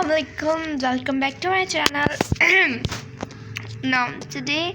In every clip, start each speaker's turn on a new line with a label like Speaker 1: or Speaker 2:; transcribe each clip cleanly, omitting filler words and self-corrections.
Speaker 1: Assalamualaikum, welcome back to my channel. Now today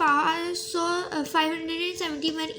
Speaker 1: 571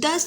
Speaker 1: 10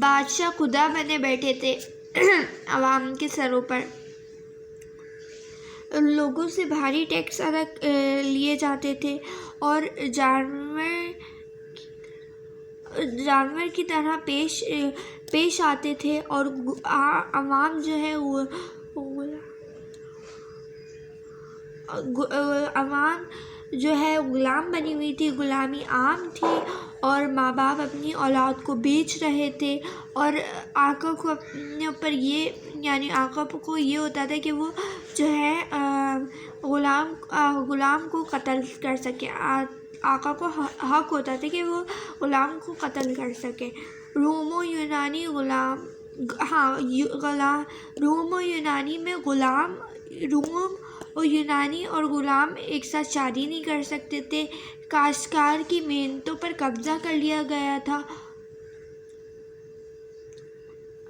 Speaker 1: بادشاہ خدا بنے بیٹھے تھے عوام کے سروں پر. لوگوں سے بھاری ٹیکس ادا لیے جاتے تھے اور جانور کی طرح پیش آتے تھے، اور عوام جو ہے غلام بنی ہوئی تھی، غلامی عام تھی، اور ماں باپ اپنی اولاد کو بیچ رہے تھے، اور آقا کو اپنے اوپر آقا کو یہ ہوتا تھا کہ وہ جو ہے غلام کو قتل کر سکے. آقا کو حق ہوتا تھا کہ وہ غلام کو قتل کر سکے. روم و یونانی میں روم اور یونانی اور غلام ایک ساتھ شادی نہیں کر سکتے تھے. کاشتکار کی محنتوں پر قبضہ کر لیا گیا تھا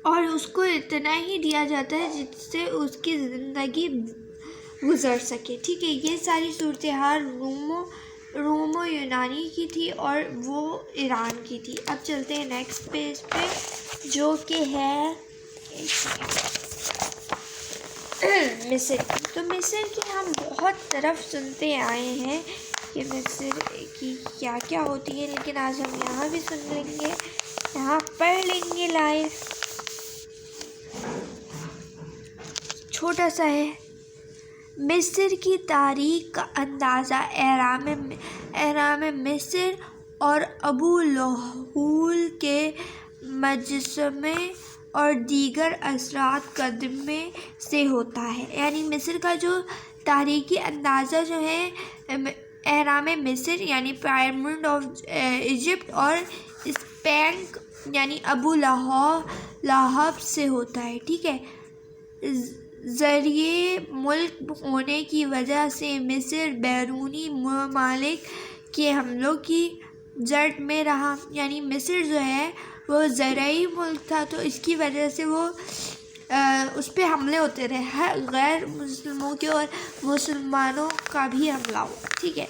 Speaker 1: اور اس کو اتنا ہی دیا جاتا ہے جس سے اس کی زندگی گزر سکے. ٹھیک ہے، یہ ساری صورتحال روم و یونانی کی تھی اور وہ ایران کی تھی. اب چلتے ہیں نیکسٹ پیج پہ، جو کہ ہے مصر کی. تو مصر کی ہم بہت طرف سنتے آئے ہیں کہ مصر کی کیا کیا ہوتی ہے، لیکن آج ہم یہاں بھی سن لیں گے، یہاں پڑھ لیں گے لائیو. چھوٹا سا ہے. مصر کی تاریخ کا اندازہ اہرام مصر اور ابو الہول کے مجسمے اور دیگر اثرات قدیمہ سے ہوتا ہے. یعنی مصر کا جو تاریخی اندازہ جو ہے اہرام مصر یعنی پیرامڈ آف ایجپٹ اور اسپینک یعنی ابو لہب سے ہوتا ہے. ٹھیک ہے. زرعی ملک ہونے کی وجہ سے مصر بیرونی ممالک کے حملوں کی جڑ میں رہا. یعنی مصر جو ہے وہ زرعی ملک تھا، تو اس کی وجہ سے وہ اس پہ حملے ہوتے رہے، غیر مسلموں کے اور مسلمانوں کا بھی حملہ ہوا. ٹھیک ہے.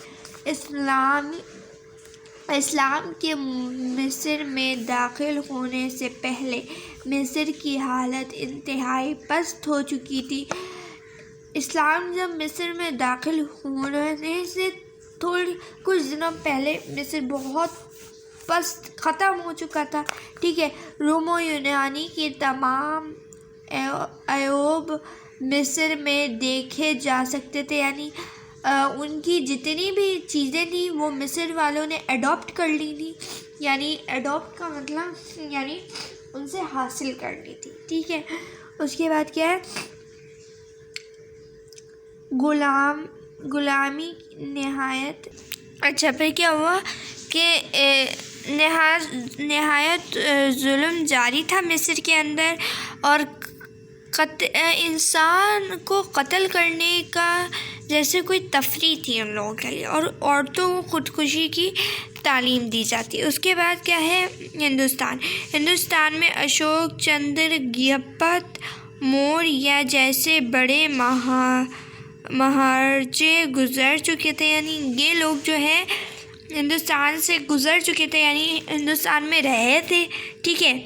Speaker 1: اسلام کے مصر میں داخل ہونے سے پہلے مصر کی حالت انتہائی پست ہو چکی تھی. اسلام جب مصر میں داخل ہونے سے کچھ دنوں پہلے مصر بہت پست ختم ہو چکا تھا. ٹھیک ہے. روم و یونانی کی تمام عیوب مصر میں دیکھے جا سکتے تھے. یعنی ان کی جتنی بھی چیزیں تھیں وہ مصر والوں نے اڈاپٹ کر لی تھی. یعنی اڈاپٹ کا مطلب یعنی ان سے حاصل کر لی تھی. ٹھیک ہے. اس کے بعد کیا ہے، غلامی نہایت. اچھا، پھر کیا ہوا کہ نہایت ظلم جاری تھا مصر کے اندر، اور انسان کو قتل کرنے کا جیسے کوئی تفریح تھی ان لوگوں کے لیے، اور عورتوں کو خودکشی کی تعلیم دی جاتی. اس کے بعد کیا ہے، ہندوستان میں اشوک چندر گپت موریہ جیسے بڑے مہاراجے گزر چکے تھے. یعنی یہ لوگ جو ہے ہندوستان سے گزر چکے تھے، یعنی ہندوستان میں رہے تھے. ٹھیک ہے.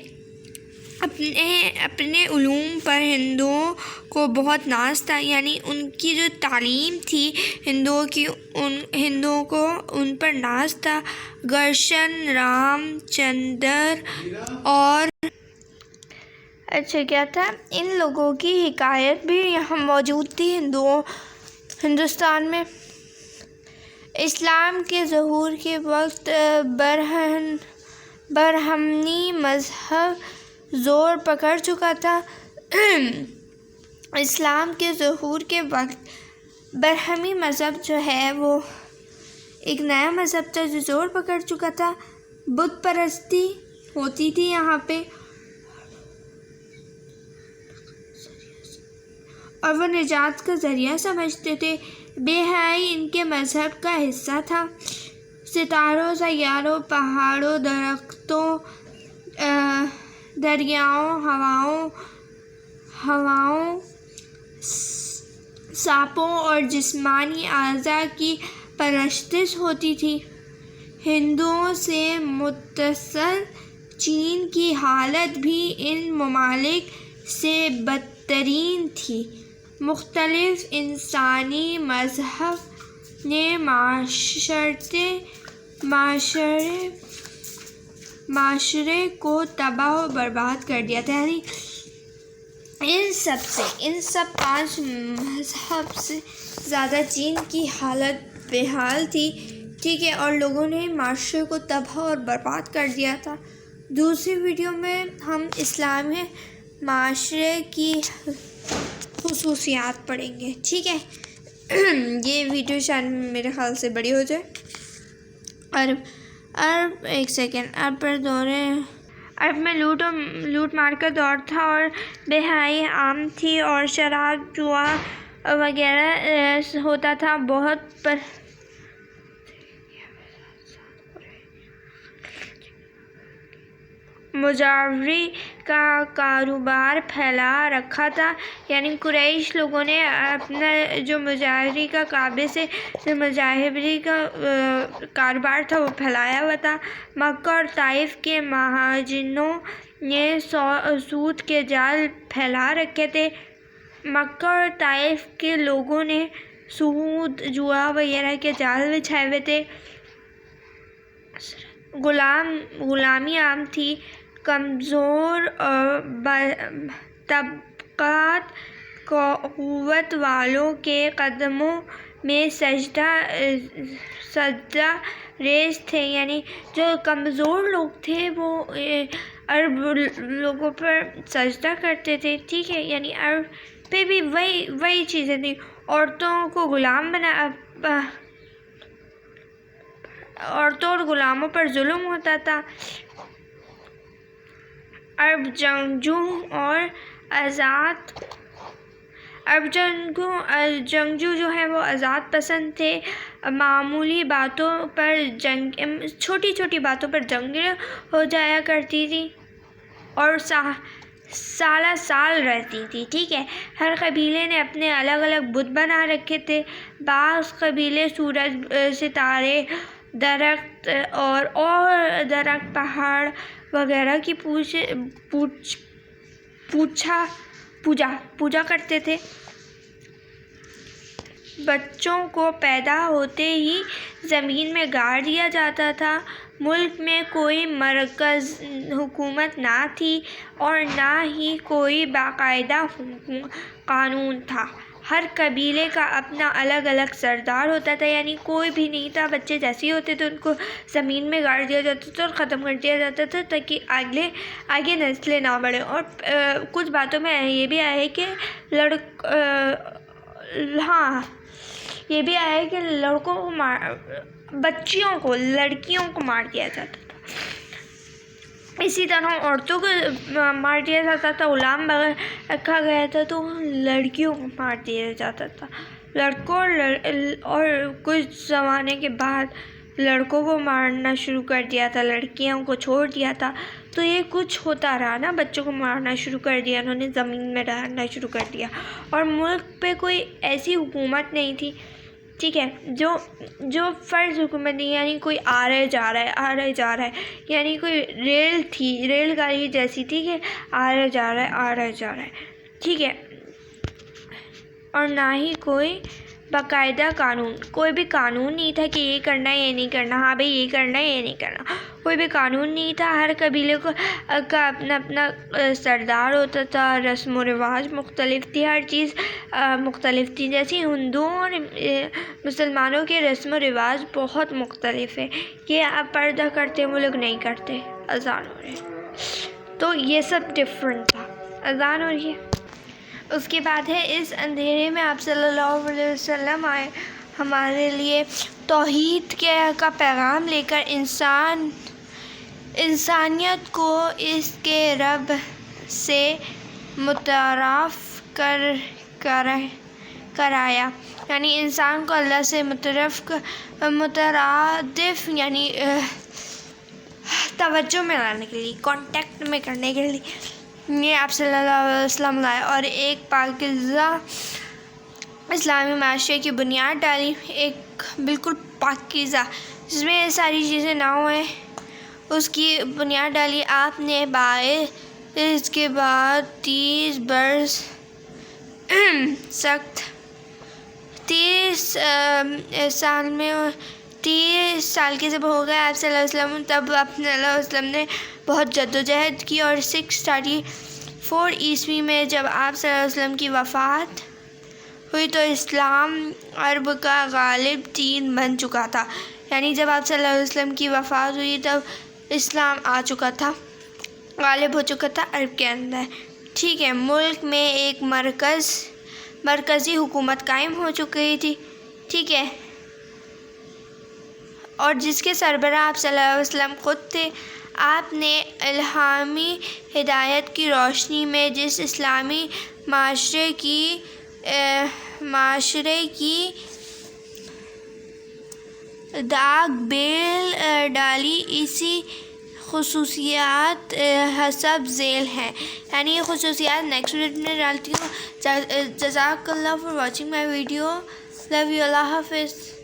Speaker 1: اپنے علوم پر ہندوؤں کو بہت ناز تھا. یعنی ان کی جو تعلیم تھی ہندوؤں کو ان پر ناز تھا. گرشن، رام چندر اور اچھا کیا تھا، ان لوگوں کی حکایت بھی یہاں موجود تھی ہندوستان میں. اسلام کے ظہور کے وقت برہمنی مذہب زور پکڑ چکا تھا. اسلام کے ظہور کے وقت برہمی مذہب جو ہے وہ ایک نیا مذہب تھا جو زور پکڑ چکا تھا. بت پرستی ہوتی تھی یہاں پہ، اور وہ نجات کا ذریعہ سمجھتے تھے. بے حیائی ان کے مذہب کا حصہ تھا. ستاروں، سیاروں، پہاڑوں، درختوں، دریاؤں، ہواؤں، سانپوں اور جسمانی اعضاء کی پرستش ہوتی تھی. ہندوؤں سے متصل چین کی حالت بھی ان ممالک سے بدترین تھی۔ مختلف انسانی مذاہب نے معاشرے کو تباہ و برباد کر دیا تھا، یعنی ان سب 5 مذہب سے زیادہ چین کی حالت بحال تھی، ٹھیک ہے، اور لوگوں نے معاشرے کو تباہ اور برباد کر دیا تھا۔ دوسری ویڈیو میں ہم اسلامی معاشرے کی خصوصیات پڑھیں گے، ٹھیک ہے۔ یہ ویڈیو شاید میرے خیال سے بڑی ہو جائے۔ عرب ایک سیکنڈ عرب میں لوٹ مار کا دور تھا اور بہائی عام تھی اور شراب جوا وغیرہ ہوتا تھا۔ بہت مجاوری کا کاروبار پھیلا رکھا تھا، یعنی قریش لوگوں نے اپنا جو مجاوری کا کعبے سے مجاوری کا کاروبار تھا وہ پھیلایا ہوا تھا۔ مکہ اور طائف کے مہاجروں نے سود کے جال پھیلا رکھے تھے۔ مکہ اور طائف کے لوگوں نے سود جوا وغیرہ کے جال بچھائے ہوئے تھے۔ غلامی عام تھی۔ کمزور طبقات قوت والوں کے قدموں میں سجدہ ریز تھے، یعنی جو کمزور لوگ تھے وہ عرب لوگوں پر سجدہ کرتے تھے، ٹھیک ہے، یعنی عرب پہ بھی وہی چیزیں تھیں۔ عورتوں اور غلاموں پر ظلم ہوتا تھا۔ عرب جنگجو جو ہے وہ آزاد پسند تھے۔ معمولی باتوں پر چھوٹی چھوٹی باتوں پر جنگیں ہو جایا کرتی تھی اور سالہ سال رہتی تھی، ٹھیک ہے۔ ہر قبیلے نے اپنے الگ الگ بت بنا رکھے تھے۔ بعض قبیلے سورج، ستارے، درخت اور درخت، پہاڑ وغیرہ کی پوجا کرتے تھے۔ بچوں کو پیدا ہوتے ہی زمین میں گاڑ دیا جاتا تھا۔ ملک میں کوئی مرکزی حکومت نہ تھی اور نہ ہی کوئی باقاعدہ قانون تھا۔ ہر قبیلے کا اپنا الگ الگ سردار ہوتا تھا، یعنی کوئی بھی نہیں تھا۔ بچے جیسے ہی ہوتے تھے ان کو زمین میں گاڑ دیا جاتا تھا اور ختم کر دیا جاتا تھا تاکہ آگے نسلیں نہ بڑھیں۔ اور کچھ باتوں میں یہ بھی آیا ہے کہ لڑکیوں کو مار دیا جاتا تھا۔ اسی طرح عورتوں کو مار دیا جاتا تھا، غلام رکھا گیا تھا تو لڑکیوں کو مار دیا جاتا تھا۔ لڑکوں اور کچھ زمانے کے بعد لڑکوں کو مارنا شروع کر دیا تھا، لڑکیوں کو چھوڑ دیا تھا۔ تو یہ کچھ ہوتا رہا نا، بچوں کو مارنا شروع کر دیا، انہوں نے زمین میں ڈالنا شروع کر دیا اور ملک پہ کوئی ایسی حکومت نہیں تھی، ٹھیک ہے، جو فرض حکومت نہیں، یعنی کوئی آ رہے جا رہا ہے، یعنی کوئی ریل گاڑی جیسی تھی کہ آ رہے جا رہا ہے، ٹھیک ہے، اور نہ ہی کوئی باقاعدہ کوئی بھی قانون نہیں تھا کہ یہ کرنا ہے یہ نہیں کرنا، ہاں بھائی یہ کرنا ہے یہ نہیں کرنا، کوئی بھی قانون نہیں تھا۔ ہر قبیلے کا اپنا اپنا سردار ہوتا تھا۔ رسم و رواج مختلف تھی، ہر چیز مختلف تھی، جیسے ہندوؤں اور مسلمانوں کے رسم و رواج بہت مختلف ہے کہ آپ پردہ کرتے وہ لوگ نہیں کرتے۔ اذان ہو رہی ہے تو یہ سب ڈفرینٹ تھا۔ اذان ہو رہی ہے۔ اس کے بعد ہے اس اندھیرے میں آپ صلی اللہ علیہ وسلم آئے ہمارے لیے توحید کا پیغام لے کر انسانیت کو اس کے رب سے متعارف کرایا، یعنی انسان کو اللہ سے مترادف یعنی توجہ میں لانے کے لیے، کانٹیکٹ میں کرنے کے لیے یہ آپ صلی اللہ علیہ وسلم لائے اور ایک پاکیزہ اسلامی معاشرے کی بنیاد ڈالی، ایک بالکل پاکیزہ جس میں یہ ساری چیزیں نہ ہوئیں اس کی بنیاد ڈالی آپ نے 22 کے بعد 30 برس سخت 30 سال میں 30 سال کے جب ہو گئے آپ صلی اللہ علیہ وسلم، تب آپ صلی اللہ علیہ وسلم نے بہت جدوجہد کی، اور 634 عیسوی میں جب آپ صلی اللہ علیہ وسلم کی وفات ہوئی تو اسلام عرب کا غالب دین بن چکا تھا. یعنی جب آپ صلی اللہ علیہ وسلم کی وفات ہوئی تب اسلام آ چکا تھا، غالب ہو چکا تھا عرب کے اندر. ٹھیک ہے، ملک میں ایک مرکزی حکومت قائم ہو چکی تھی. ٹھیک ہے، اور جس کے سربراہ آپ صلی اللہ علیہ وسلم خود تھے. آپ نے الہامی ہدایت کی روشنی میں جس اسلامی معاشرے کی داغ بیل ڈالی، اسی خصوصیات حسب ذیل ہیں. یعنی یہ خصوصیات نیکسٹ ویڈیو میں ڈالتی ہوں. جزاک اللہ for watching my video. Love you. اللہ حافظ.